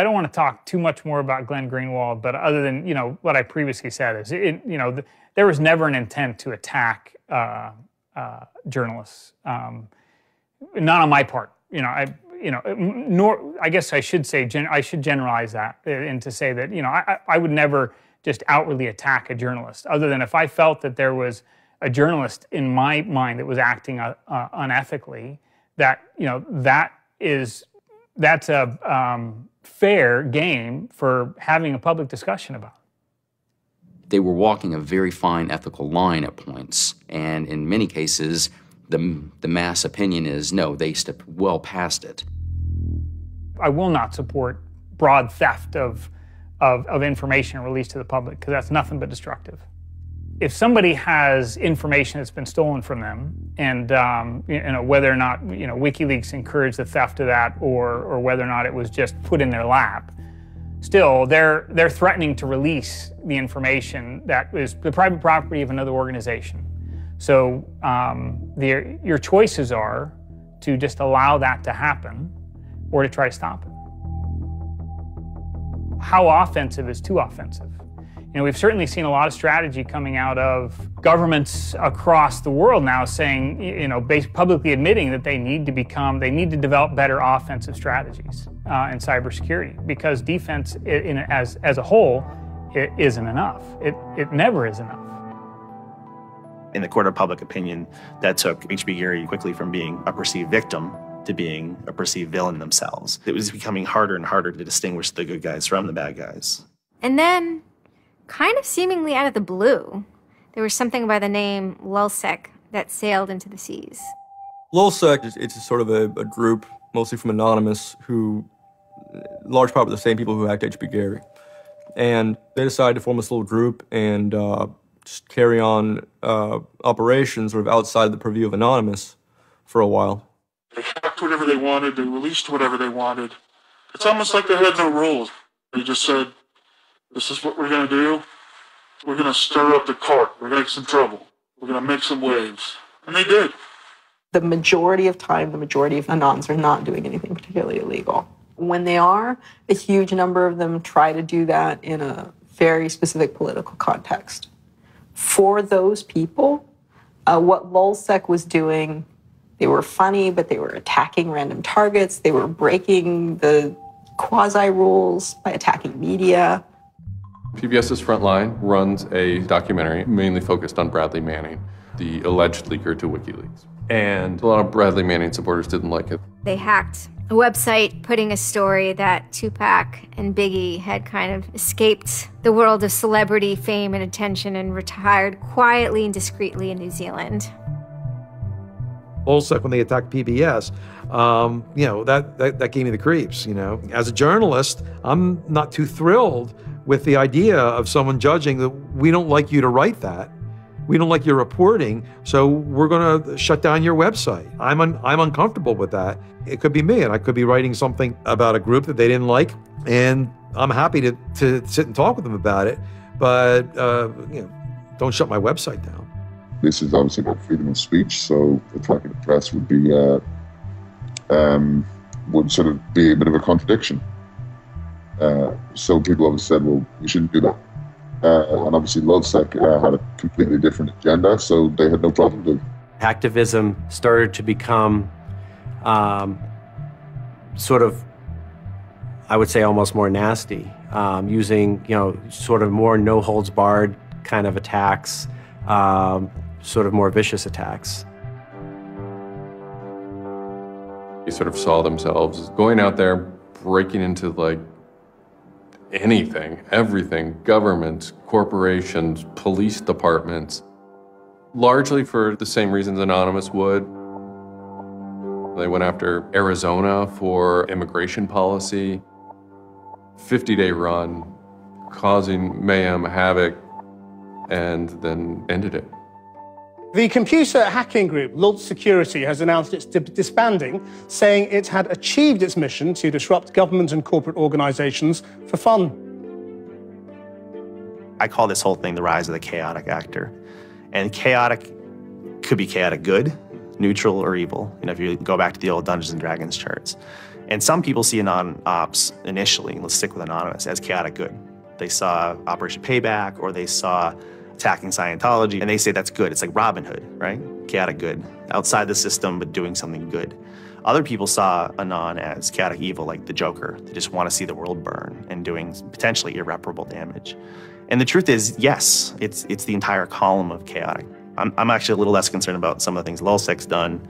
don't want to talk too much more about Glenn Greenwald, but other than, you know, what I previously said is, you know, there was never an intent to attack journalists, not on my part. You know, nor I guess I should say I should generalize that and to say that, you know, I would never just outwardly attack a journalist, other than if I felt that there was a journalist in my mind that was acting unethically. That, you know, that's a fair game for having a public discussion about. They were walking a very fine ethical line at points, and in many cases, the mass opinion is, no, they stepped well past it. I will not support broad theft of information released to the public, because that's nothing but destructive. If somebody has information that's been stolen from them, and you know, whether or not, you know, WikiLeaks encouraged the theft of that, or whether or not it was just put in their lap, still they're threatening to release the information that is the private property of another organization. So your choices are to just allow that to happen, or to try to stop it. How offensive is too offensive? You know, we've certainly seen a lot of strategy coming out of governments across the world now saying, you know, publicly admitting that they need to develop better offensive strategies in cybersecurity, because defense as a whole, it isn't enough. It never is enough. In the court of public opinion, that took H.B. Gary quickly from being a perceived victim to being a perceived villain themselves. It was becoming harder and harder to distinguish the good guys from the bad guys. And then, kind of seemingly out of the blue, there was something by the name Lulzsec that sailed into the seas. Lulzsec, it's sort of a group, mostly from Anonymous, who, large part of the same people who hacked H.B. Gary. And they decided to form this little group and just carry on operations sort of outside the purview of Anonymous for a while. They hacked whatever they wanted, they released whatever they wanted. It's almost like they had no rules. They just said, this is what we're going to do. We're going to stir up the cart. We're going to get some trouble. We're going to make some waves. And they did. The majority of time, the majority of Anons are not doing anything particularly illegal. When they are, a huge number of them try to do that in a very specific political context. For those people, what Lulzsec was doing, they were funny, but they were attacking random targets. They were breaking the quasi-rules by attacking media. PBS's Frontline runs a documentary mainly focused on Bradley Manning, the alleged leaker to WikiLeaks. And a lot of Bradley Manning supporters didn't like it. They hacked a website putting a story that Tupac and Biggie had kind of escaped the world of celebrity fame and attention and retired quietly and discreetly in New Zealand. Lulzsec, when they attacked PBS, you know, that gave me the creeps, you know. As a journalist, I'm not too thrilled with the idea of someone judging that we don't like you to write that. We don't like your reporting, so we're going to shut down your website. I'm uncomfortable with that. It could be me, and I could be writing something about a group that they didn't like, and I'm happy to sit and talk with them about it, but don't shut my website down. This is obviously about freedom of speech, so attacking the press would be would sort of be a bit of a contradiction. So people always said, well, we shouldn't do that. And obviously LulzSec had a completely different agenda, so they had no problem doing it. Hacktivism started to become sort of, I would say, almost more nasty, using, sort of more no-holds-barred kind of attacks, sort of more vicious attacks. They sort of saw themselves as going out there, breaking into like anything, everything, governments, corporations, police departments, largely for the same reasons Anonymous would. They went after Arizona for immigration policy, 50-day run, causing mayhem, havoc, and then ended it. The computer hacking group Lulz Security has announced it's disbanding, saying it had achieved its mission to disrupt government and corporate organizations for fun. I call this whole thing the rise of the chaotic actor. And chaotic could be chaotic good, neutral, or evil. If you go back to the old Dungeons and Dragons charts. And some people see Anon-Ops initially, let's stick with Anonymous, as chaotic good. They saw Operation Payback, or they saw attacking Scientology, and they say that's good. It's like Robin Hood, right? Chaotic good. Outside the system, but doing something good. Other people saw Anon as chaotic evil, like the Joker. They just want to see the world burn and doing potentially irreparable damage. And the truth is, yes, it's the entire column of chaotic. I'm actually a little less concerned about some of the things LulzSec's done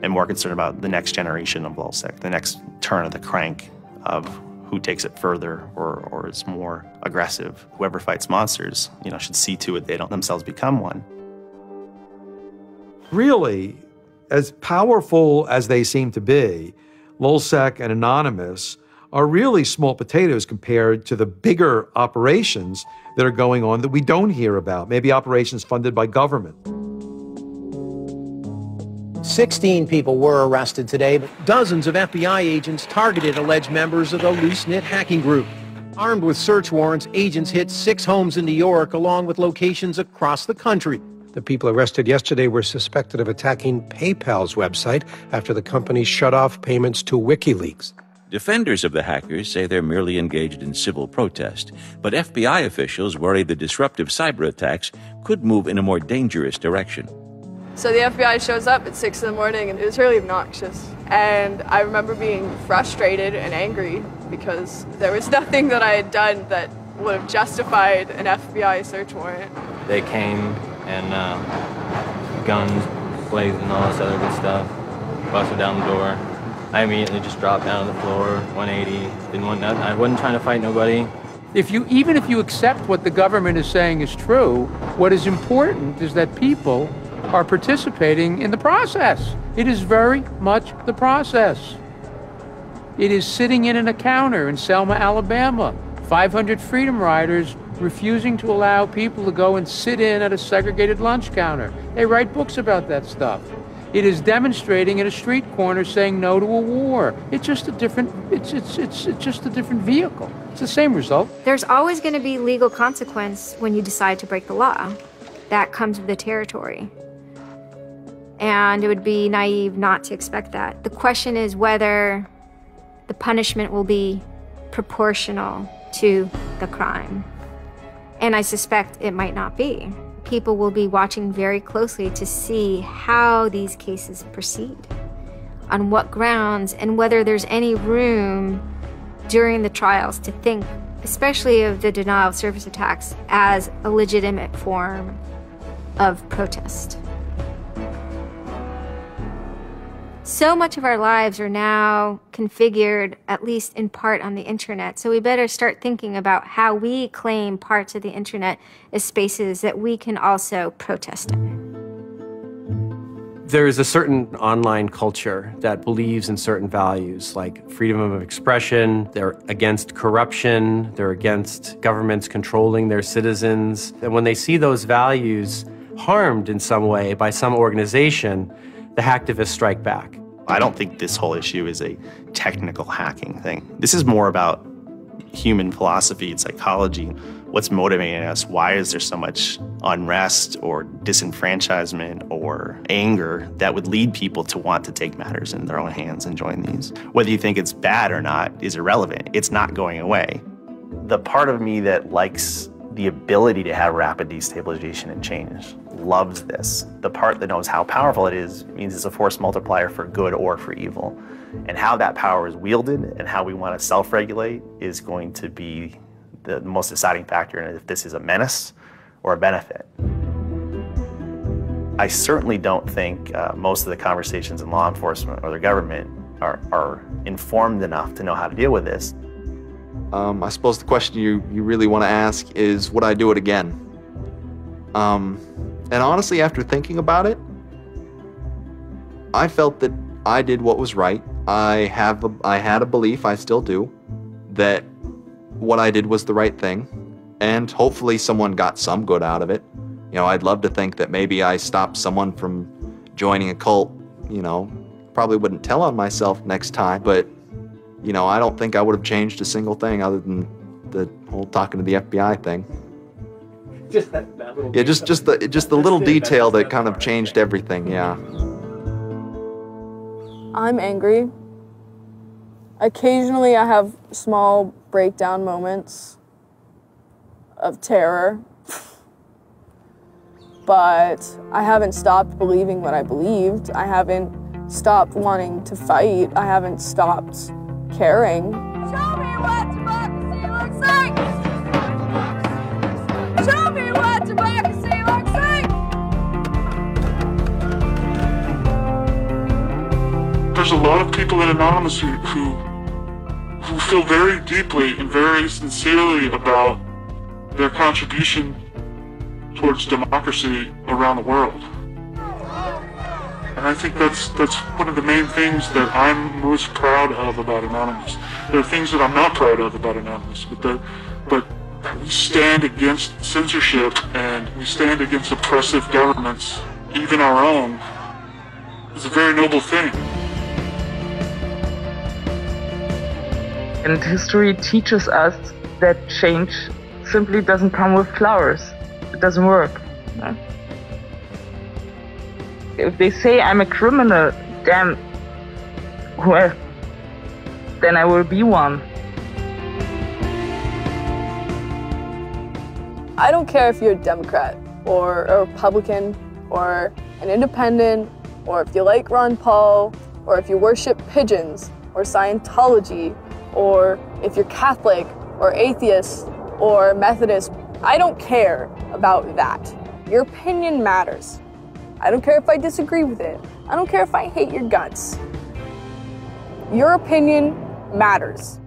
and more concerned about the next generation of LulzSec, the next turn of the crank of who takes it further or is more aggressive. Whoever fights monsters, should see to it they don't themselves become one. Really, as powerful as they seem to be, LulzSec and Anonymous are really small potatoes compared to the bigger operations that are going on that we don't hear about, maybe operations funded by government. 16 people were arrested today, but dozens of FBI agents targeted alleged members of the loose-knit hacking group. Armed with search warrants, agents hit 6 homes in New York, along with locations across the country. The people arrested yesterday were suspected of attacking PayPal's website after the company shut off payments to WikiLeaks. Defenders of the hackers say they're merely engaged in civil protest, but FBI officials worry the disruptive cyber attacks could move in a more dangerous direction. So the FBI shows up at 6 in the morning, and it was really obnoxious. And I remember being frustrated and angry because there was nothing that I had done that would have justified an FBI search warrant. They came and guns blazing and all this other good stuff, busted down the door. I immediately just dropped down on the floor, 180, didn't want nothing. I wasn't trying to fight nobody. Even if you accept what the government is saying is true, what is important is that people are participating in the process. It is very much the process. It is sitting in a counter in Selma, Alabama, 500 Freedom Riders refusing to allow people to go and sit in at a segregated lunch counter. They write books about that stuff. It is demonstrating at a street corner saying no to a war. It's just a different, it's just a different vehicle. It's the same result. There's always going to be legal consequence when you decide to break the law. That comes with the territory. And it would be naive not to expect that. The question is whether the punishment will be proportional to the crime. And I suspect it might not be. People will be watching very closely to see how these cases proceed, on what grounds, and whether there's any room during the trials to think, especially of the denial of service attacks, as a legitimate form of protest. So much of our lives are now configured, at least in part, on the internet. So we better start thinking about how we claim parts of the internet as spaces that we can also protest in. There is a certain online culture that believes in certain values, like freedom of expression. They're against corruption. They're against governments controlling their citizens. And when they see those values harmed in some way by some organization, the hacktivists strike back. I don't think this whole issue is a technical hacking thing. This is more about, human philosophy and psychology. What's motivating us? Why is there so much unrest or disenfranchisement or anger that would lead people to want to take matters in their own hands and join these? Whether you think it's bad or not is irrelevant. It's not going away. The part of me that likes the ability to have rapid destabilization and change loves this. The part that knows how powerful it is means it's a force multiplier for good or for evil. And how that power is wielded and how we want to self-regulate is going to be the most deciding factor in if this is a menace or a benefit. I certainly don't think most of the conversations in law enforcement or the government are informed enough to know how to deal with this. I suppose the question you really want to ask is, would I do it again? And honestly, after thinking about it, I felt that I did what was right. I had a belief, I still do, that what I did was the right thing, and hopefully someone got some good out of it. You know, I'd love to think that maybe I stopped someone from joining a cult, you know. Probably wouldn't tell on myself next time, but, you know, I don't think I would have changed a single thing other than the whole talking to the FBI thing. Just that little Yeah, just the little detail that kind of changed everything, yeah. I'm angry. Occasionally I have small breakdown moments of terror, but I haven't stopped believing what I believed. I haven't stopped wanting to fight. I haven't stopped caring. Show me what democracy looks like! Show me what democracy looks like! There's a lot of people in Anonymous who feel very deeply and very sincerely about their contribution towards democracy around the world. And I think that's one of the main things that I'm most proud of about Anonymous. There are things that I'm not proud of about Anonymous, but we stand against censorship and we stand against oppressive governments, even our own. It's a very noble thing. And history teaches us that change simply doesn't come with flowers. It doesn't work. No? If they say I'm a criminal, damn, well, then I will be one. I don't care if you're a Democrat or a Republican or an independent, or if you like Ron Paul, or if you worship pigeons or Scientology, or if you're Catholic or atheist or Methodist. I don't care about that. Your opinion matters. I don't care if I disagree with it. I don't care if I hate your guts. Your opinion matters.